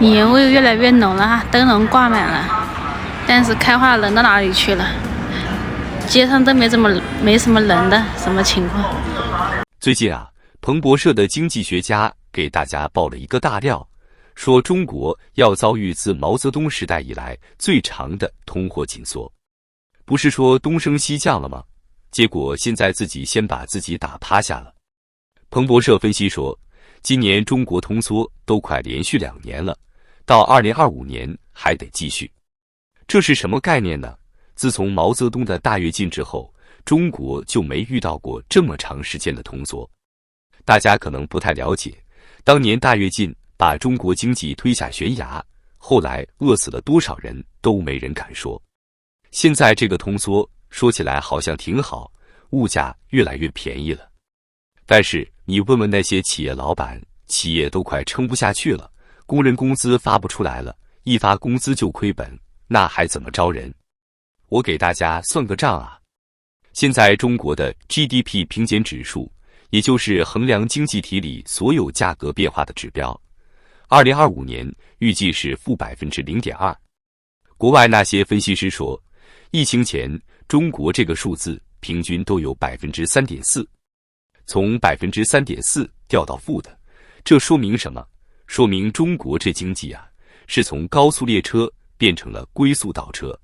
年味越来越浓了哈，灯笼挂满了，但是开花人到哪里去了？街上都没什么人的，什么情况？最近啊，彭博社的经济学家给大家爆了一个大料，说中国要遭遇自毛泽东时代以来最长的通货紧缩。不是说东升西降了吗？结果现在自己先把自己打趴下了。彭博社分析说，今年中国通缩都快连续2年了，到2025年还得继续。这是什么概念呢？自从毛泽东的大跃进之后，中国就没遇到过这么长时间的通缩。大家可能不太了解，当年大跃进把中国经济推下悬崖，后来饿死了多少人都没人敢说。现在这个通缩说起来好像挺好，物价越来越便宜了。但是你问问那些企业老板，企业都快撑不下去了，工人工资发不出来了，一发工资就亏本，那还怎么招人？我给大家算个账啊。现在中国的 GDP 平减指数，也就是衡量经济体里所有价格变化的指标，2025年预计是负 0.2%。国外那些分析师说，疫情前中国这个数字平均都有 3.4%， 从 3.4% 掉到负的，这说明什么？说明中国这经济啊，是从高速列车变成了龟速倒车。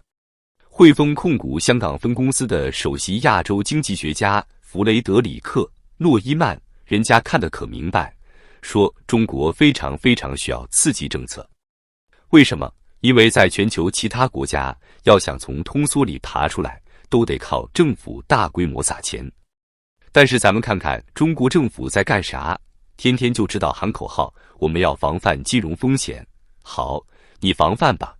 汇丰控股香港分公司的首席亚洲经济学家弗雷德里克·诺伊曼，人家看得可明白，说中国非常需要刺激政策。为什么？因为在全球其他国家，要想从通缩里爬出来，都得靠政府大规模撒钱。但是咱们看看中国政府在干啥，天天就知道喊口号，我们要防范金融风险。好，你防范吧，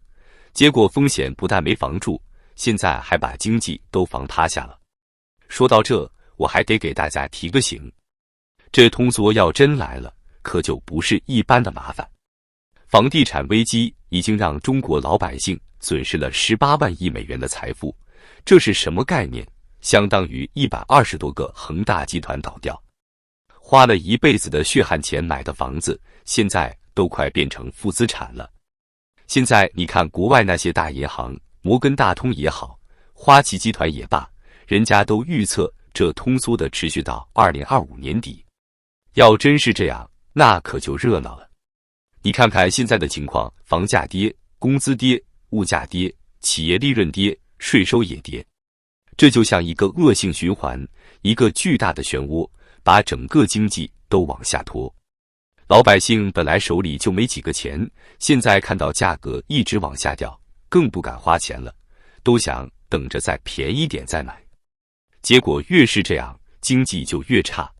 结果风险不但没防住，现在还把经济都防趴下了。说到这，我还得给大家提个醒，这通缩要真来了，可就不是一般的麻烦。房地产危机已经让中国老百姓损失了18万亿美元的财富，这是什么概念？相当于120多个恒大集团倒掉，花了一辈子的血汗钱买的房子，现在都快变成负资产了。现在你看国外那些大银行，摩根大通也好，花旗集团也罢，人家都预测这通缩的持续到2025年底。要真是这样，那可就热闹了。你看看现在的情况，房价跌，工资跌，物价跌，企业利润跌，税收也跌。这就像一个恶性循环，一个巨大的漩涡，把整个经济都往下拖。老百姓本来手里就没几个钱，现在看到价格一直往下掉，更不敢花钱了，都想等着再便宜点再买。结果越是这样，经济就越差。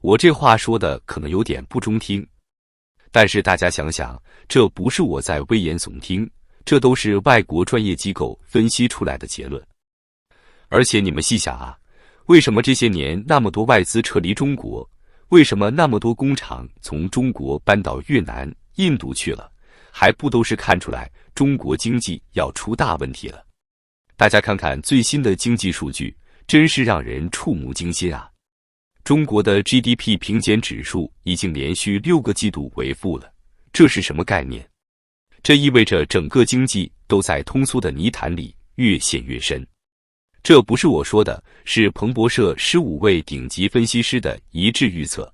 我这话说的可能有点不中听，但是大家想想，这不是我在危言耸听，这都是外国专业机构分析出来的结论。而且你们细想啊，为什么这些年那么多外资撤离中国？为什么那么多工厂从中国搬到越南、印度去了？还不都是看出来中国经济要出大问题了？大家看看最新的经济数据，真是让人触目惊心啊！中国的 GDP 平减指数已经连续6个季度为负了，这是什么概念？这意味着整个经济都在通缩的泥潭里越陷越深。这不是我说的，是彭博社15位顶级分析师的一致预测。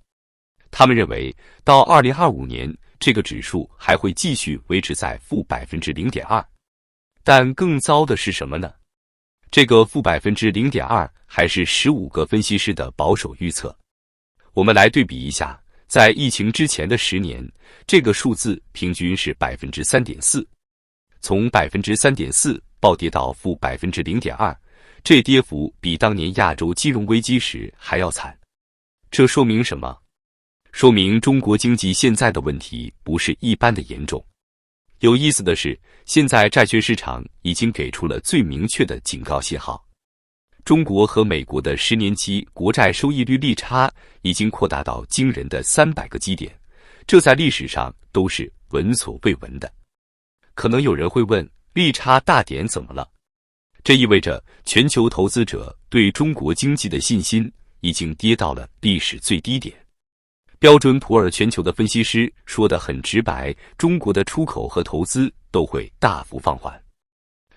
他们认为，到2025年，这个指数还会继续维持在负 0.2%。但更糟的是什么呢？这个负 0.2% 还是15个分析师的保守预测。我们来对比一下，在疫情之前的10年，这个数字平均是 3.4%， 从 3.4% 暴跌到负 0.2%， 这跌幅比当年亚洲金融危机时还要惨。这说明什么？说明中国经济现在的问题不是一般的严重。有意思的是，现在债券市场已经给出了最明确的警告信号。中国和美国的10年期国债收益率利差已经扩大到惊人的300个基点，这在历史上都是闻所未闻的。可能有人会问，利差大点怎么了？这意味着全球投资者对中国经济的信心已经跌到了历史最低点。标准普尔全球的分析师说得很直白，中国的出口和投资都会大幅放缓。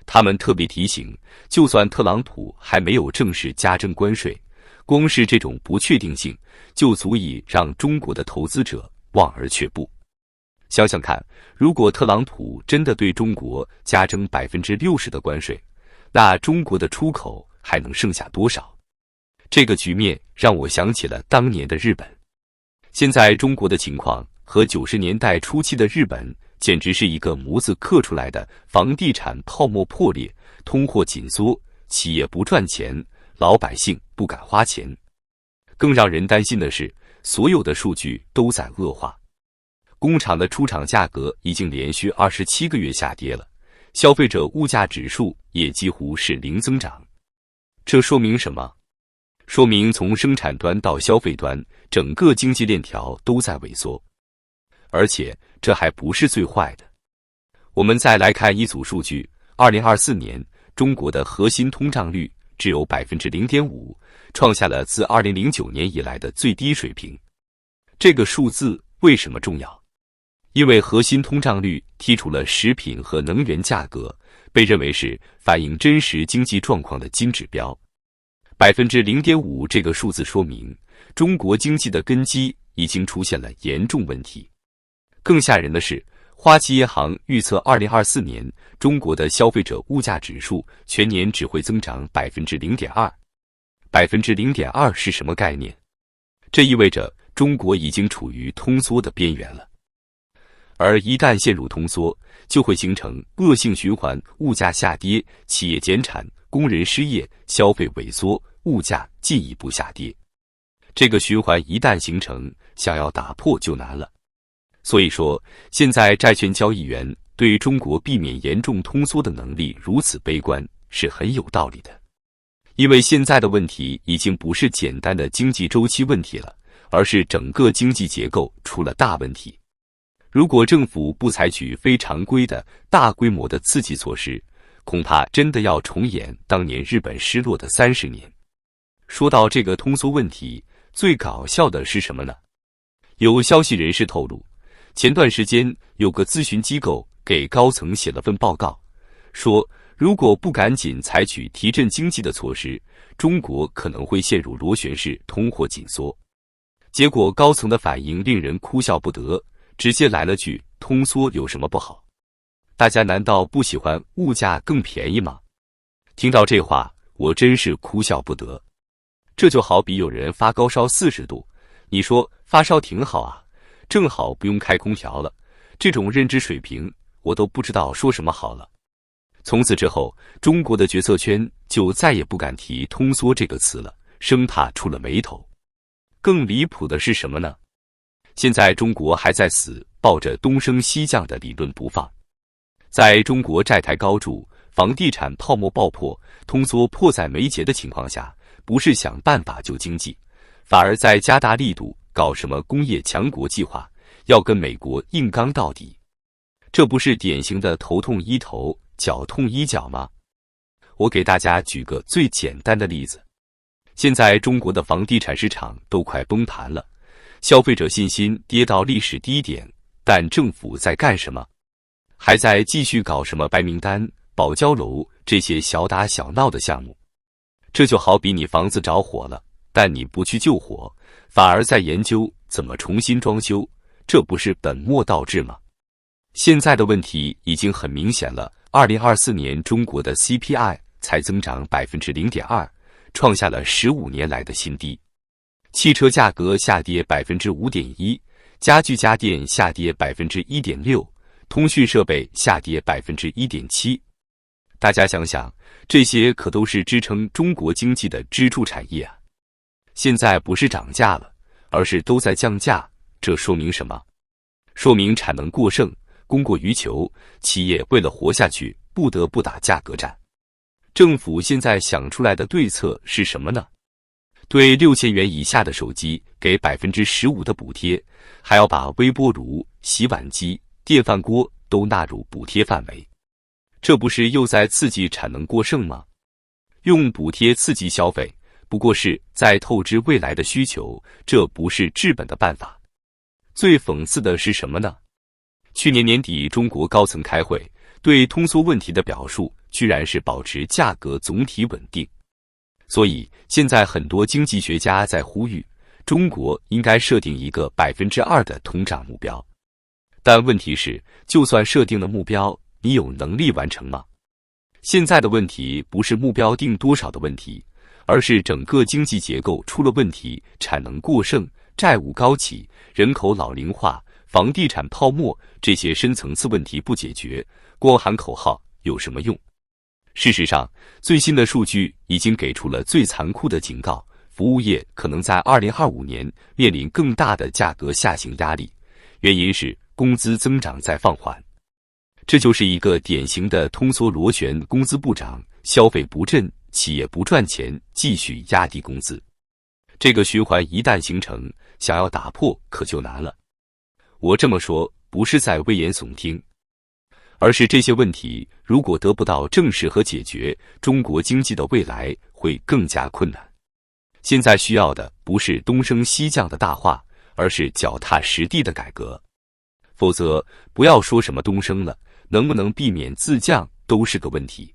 他们特别提醒，就算特朗普还没有正式加征关税，光是这种不确定性就足以让中国的投资者望而却步。想想看，如果特朗普真的对中国加征60%的关税，那中国的出口还能剩下多少？这个局面让我想起了当年的日本。现在中国的情况和90年代初期的日本简直是一个模子刻出来的，房地产泡沫破裂，通货紧缩，企业不赚钱，老百姓不敢花钱。更让人担心的是，所有的数据都在恶化。工厂的出厂价格已经连续27个月下跌了，消费者物价指数也几乎是零增长。这说明什么？说明从生产端到消费端，整个经济链条都在萎缩。而且这还不是最坏的。我们再来看一组数据，2024年中国的核心通胀率只有 0.5%， 创下了自2009年以来的最低水平。这个数字为什么重要？因为核心通胀率剔除了食品和能源价格，被认为是反映真实经济状况的金指标。0.5% 这个数字说明，中国经济的根基已经出现了严重问题。更吓人的是，花旗银行预测2024年中国的消费者物价指数全年只会增长 0.2%。0.2% 是什么概念？这意味着中国已经处于通缩的边缘了。而一旦陷入通缩，就会形成恶性循环，物价下跌，企业减产，工人失业，消费萎缩，物价进一步下跌。这个循环一旦形成，想要打破就难了。所以说，现在债券交易员对中国避免严重通缩的能力如此悲观，是很有道理的。因为现在的问题已经不是简单的经济周期问题了，而是整个经济结构出了大问题。如果政府不采取非常规的大规模的刺激措施，恐怕真的要重演当年日本失落的30年。说到这个通缩问题，最搞笑的是什么呢？有消息人士透露，前段时间有个咨询机构给高层写了份报告，说如果不赶紧采取提振经济的措施，中国可能会陷入螺旋式通货紧缩。结果高层的反应令人哭笑不得，直接来了句：通缩有什么不好？大家难道不喜欢物价更便宜吗？听到这话，我真是哭笑不得。这就好比有人发高烧40度，你说发烧挺好啊，正好不用开空调了。这种认知水平，我都不知道说什么好了。从此之后，中国的决策圈就再也不敢提通缩这个词了，生怕出了眉头。更离谱的是什么呢？现在中国还在死抱着东升西降的理论不放。在中国债台高筑，房地产泡沫爆破，通缩迫在眉睫的情况下，不是想办法救经济，反而在加大力度搞什么工业强国计划，要跟美国硬刚到底。这不是典型的头痛医头，脚痛医脚吗？我给大家举个最简单的例子，现在中国的房地产市场都快崩盘了，消费者信心跌到历史低点，但政府在干什么？还在继续搞什么白名单、保交楼这些小打小闹的项目。这就好比你房子着火了，但你不去救火，反而在研究怎么重新装修，这不是本末倒置吗？现在的问题已经很明显了，2024年中国的 CPI 才增长 0.2%， 创下了15年来的新低。汽车价格下跌 5.1%， 家具家电下跌 1.6%， 通讯设备下跌 1.7%。 大家想想，这些可都是支撑中国经济的支柱产业啊！现在不是涨价了，而是都在降价，这说明什么？说明产能过剩，供过于求，企业为了活下去，不得不打价格战。政府现在想出来的对策是什么呢？对6000元以下的手机给 15% 的补贴，还要把微波炉、洗碗机、电饭锅都纳入补贴范围。这不是又在刺激产能过剩吗？用补贴刺激消费，不过是在透支未来的需求，这不是治本的办法。最讽刺的是什么呢？去年年底，中国高层开会，对通缩问题的表述居然是保持价格总体稳定。所以现在很多经济学家在呼吁，中国应该设定一个2%的通胀目标。但问题是，就算设定了目标，你有能力完成吗？现在的问题不是目标定多少的问题，而是整个经济结构出了问题，产能过剩、债务高企、人口老龄化、房地产泡沫，这些深层次问题不解决，光喊口号有什么用？事实上，最新的数据已经给出了最残酷的警告，服务业可能在2025年面临更大的价格下行压力，原因是工资增长在放缓。这就是一个典型的通缩螺旋，工资不涨，消费不振，企业不赚钱，继续压低工资。这个循环一旦形成，想要打破可就难了。我这么说不是在危言耸听，而是这些问题如果得不到正视和解决，中国经济的未来会更加困难。现在需要的不是东升西降的大话，而是脚踏实地的改革。否则，不要说什么东升了，能不能避免自降都是个问题。